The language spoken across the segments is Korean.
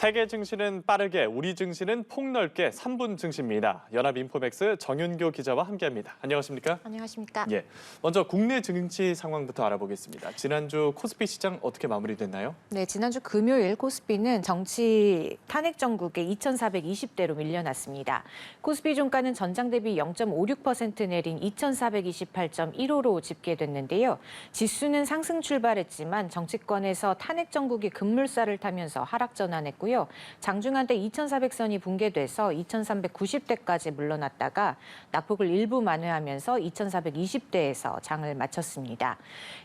세계 증시는 빠르게, 우리 증시는 폭넓게 3분 증시입니다. 연합인포맥스 정윤교 기자와 함께합니다. 안녕하십니까? 안녕하십니까? 예, 먼저 국내 증시 상황부터 알아보겠습니다. 지난주 코스피 시장 어떻게 마무리됐나요? 네, 지난주 금요일 코스피는 정치 탄핵 정국의 2,420대로 밀려났습니다. 코스피 종가는 전장 대비 0.56% 내린 2,428.15로 집계됐는데요. 지수는 상승 출발했지만 정치권에서 탄핵 정국이 급물살을 타면서 하락 전환했고요. 장중한때 2,400선이 붕괴돼서 2,390대까지 물러났다가 낙폭을 일부 만회하면서 2,420대에서 장을 마쳤습니다.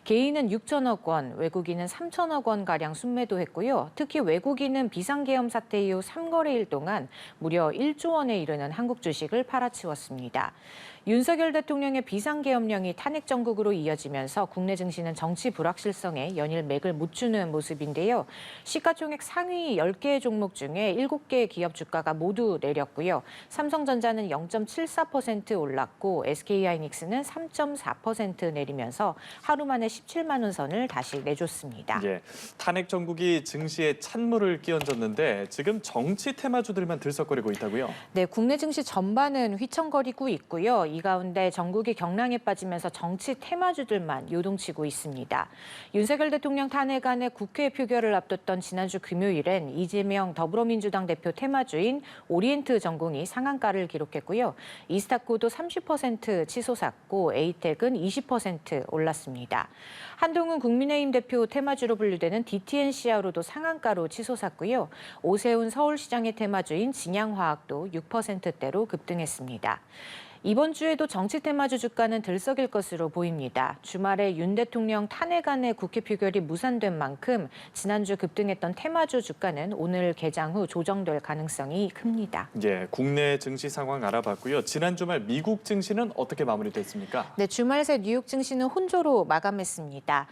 개인은 6천억 원, 외국인은 3천억 원가량 순매도했고요. 특히 외국인은 비상계엄 사태 이후 3거래일 동안 무려 1조 원에 이르는 한국 주식을 팔아치웠습니다. 윤석열 대통령의 비상계엄령이 탄핵 정국으로 이어지면서 국내 증시는 정치 불확실성에 연일 맥을 못 추는 모습인데요. 시가총액 상위 10개 종목 중에 7개 기업 주가가 모두 내렸고요. 삼성전자는 0.74% 올랐고 SK하이닉스는 3.4% 내리면서 하루 만에 17만 원 선을 다시 내줬습니다. 예, 탄핵 정국이 증시에 찬물을 끼얹었는데 지금 정치 테마주들만 들썩거리고 있다고요? 네, 국내 증시 전반은 휘청거리고 있고요. 이 가운데 전국이 경랑에 빠지면서 정치 테마주들만 요동치고 있습니다. 윤석열 대통령 탄핵안의 국회 표결을 앞뒀던 지난주 금요일엔 이재명 더불어민주당 대표 테마주인 오리엔트 전공이 상한가를 기록했고요. 이스타코도 30% 치솟았고 에이텍은 20% 올랐습니다. 한동훈 국민의힘 대표 테마주로 분류되는 DTNC하로도 상한가로 치솟았고요. 오세훈 서울시장의 테마주인 진양화학도 6%대로 급등했습니다. 이번 주에도 정치 테마주 주가는 들썩일 것으로 보입니다. 주말에 윤 대통령 탄핵안의 국회 표결이 무산된 만큼 지난주 급등했던 테마주 주가는 오늘 개장 후 조정될 가능성이 큽니다. 예, 국내 증시 상황 알아봤고요. 지난 주말 미국 증시는 어떻게 마무리됐습니까? 네, 주말 새 뉴욕 증시는 혼조로 마감했습니다.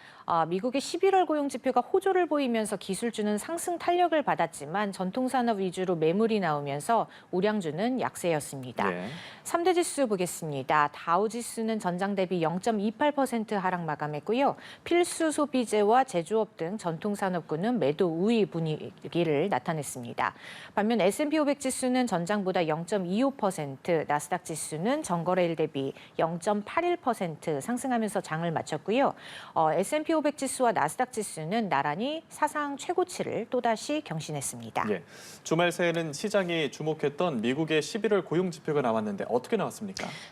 미국의 11월 고용 지표가 호조를 보이면서 기술주는 상승 탄력을 받았지만 전통산업 위주로 매물이 나오면서 우량주는 약세였습니다. 예. 3대 지수 보겠습니다. 다우 지수는 전장 대비 0.28% 하락 마감했고요. 필수 소비재와 제조업 등 전통산업군은 매도 우위 분위기를 나타냈습니다. 반면 S&P 500 지수는 전장보다 0.25%, 나스닥 지수는 전거래일 대비 0.81% 상승하면서 장을 마쳤고요. S&P 500 지수와 나스닥 지수는 나란히 사상 최고치를 또다시 경신했습니다. 예, 주말 새에는 시장이 주목했던 미국의 11월 고용 지표가 나왔는데 어떻게 나왔습니까?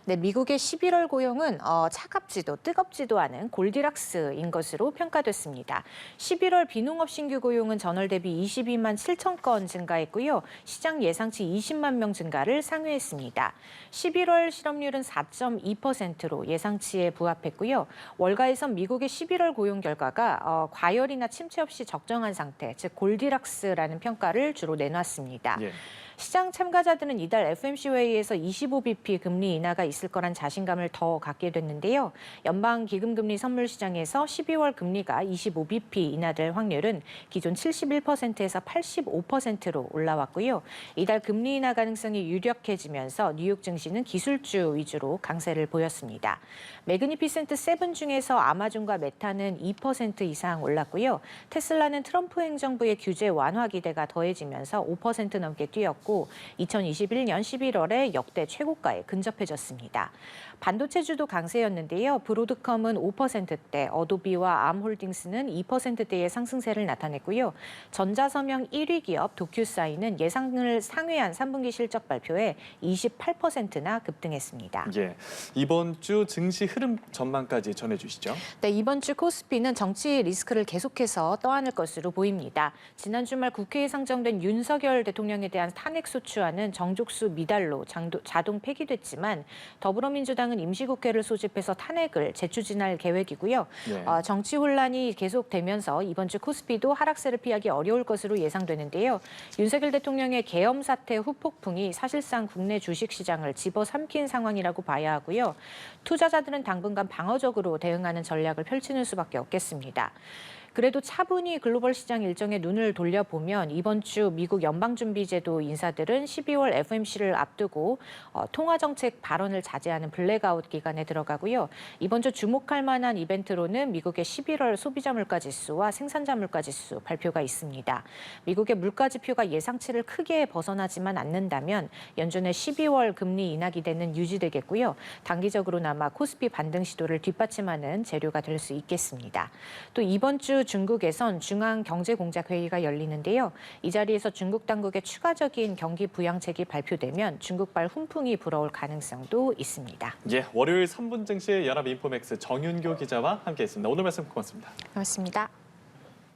네, 미국의 11월 고용은 차갑지도 뜨겁지도 않은 골디락스인 것으로 평가됐습니다. 11월 비농업 신규 고용은 전월 대비 22만 7천 건 증가했고요. 시장 예상치 20만 명 증가를 상회했습니다. 11월 실업률은 4.2%로 예상치에 부합했고요. 월가에선 미국의 11월 고용 결과가 과열이나 침체 없이 적정한 상태, 즉 골디락스라는 평가를 주로 내놨습니다. 예. 시장 참가자들은 이달 FOMC 회의에서 25bp 금리 인하가 있을 거란 자신감을 더 갖게 됐는데요. 연방기금금리 선물 시장에서 12월 금리가 25bp 인하될 확률은 기존 71%에서 85%로 올라왔고요. 이달 금리 인하 가능성이 유력해지면서 뉴욕 증시는 기술주 위주로 강세를 보였습니다. 매그니피센트 7 중에서 아마존과 메타는 2% 이상 올랐고요. 테슬라는 트럼프 행정부의 규제 완화 기대가 더해지면서 5% 넘게 뛰었고 2021년 11월에 역대 최고가에 근접해졌습니다. 반도체주도 강세였는데요. 브로드컴은 5%대, 어도비와 암홀딩스는 2%대의 상승세를 나타냈고요. 전자서명 1위 기업 도큐사인은 예상을 상회한 3분기 실적 발표에 28%나 급등했습니다. 예, 이번 주 증시 흐름 전망까지 전해주시죠. 네, 이번 주 코스피는 정치 리스크를 계속해서 떠안을 것으로 보입니다. 지난 주말 국회에 상정된 윤석열 대통령에 대한 탄핵 소추안은 정족수 미달로 자동 폐기됐지만 더불어민주당은 임시국회를 소집해서 탄핵을 재추진할 계획이고요. 네. 정치 혼란이 계속되면서 이번 주 코스피도 하락세를 피하기 어려울 것으로 예상되는데요. 윤석열 대통령의 계엄 사태 후폭풍이 사실상 국내 주식시장을 집어삼킨 상황이라고 봐야 하고요. 투자자들은 당분간 방어적으로 대응하는 전략을 펼치는 수밖에 없겠습니다. 그래도 차분히 글로벌 시장 일정에 눈을 돌려보면 이번 주 미국 연방준비제도 인사들은 12월 FOMC를 앞두고 통화정책 발언을 자제하는 블랙아웃 기간에 들어가고요. 이번 주 주목할 만한 이벤트로는 미국의 11월 소비자 물가 지수와 생산자 물가 지수 발표가 있습니다. 미국의 물가 지표가 예상치를 크게 벗어나지만 않는다면 연준의 12월 금리 인하 기대는 유지되겠고요. 단기적으로나마 코스피 반등 시도를 뒷받침하는 재료가 될 수 있겠습니다. 또 이번 주 중국에선 중앙경제공작회의가 열리는데요. 이 자리에서 중국 당국의 추가적인 경기 부양책이 발표되면 중국발 훈풍이 불어올 가능성도 있습니다. 예, 월요일 3분 증시 연합인포맥스 정윤교 기자와 함께했습니다. 오늘 말씀 고맙습니다. 고맙습니다.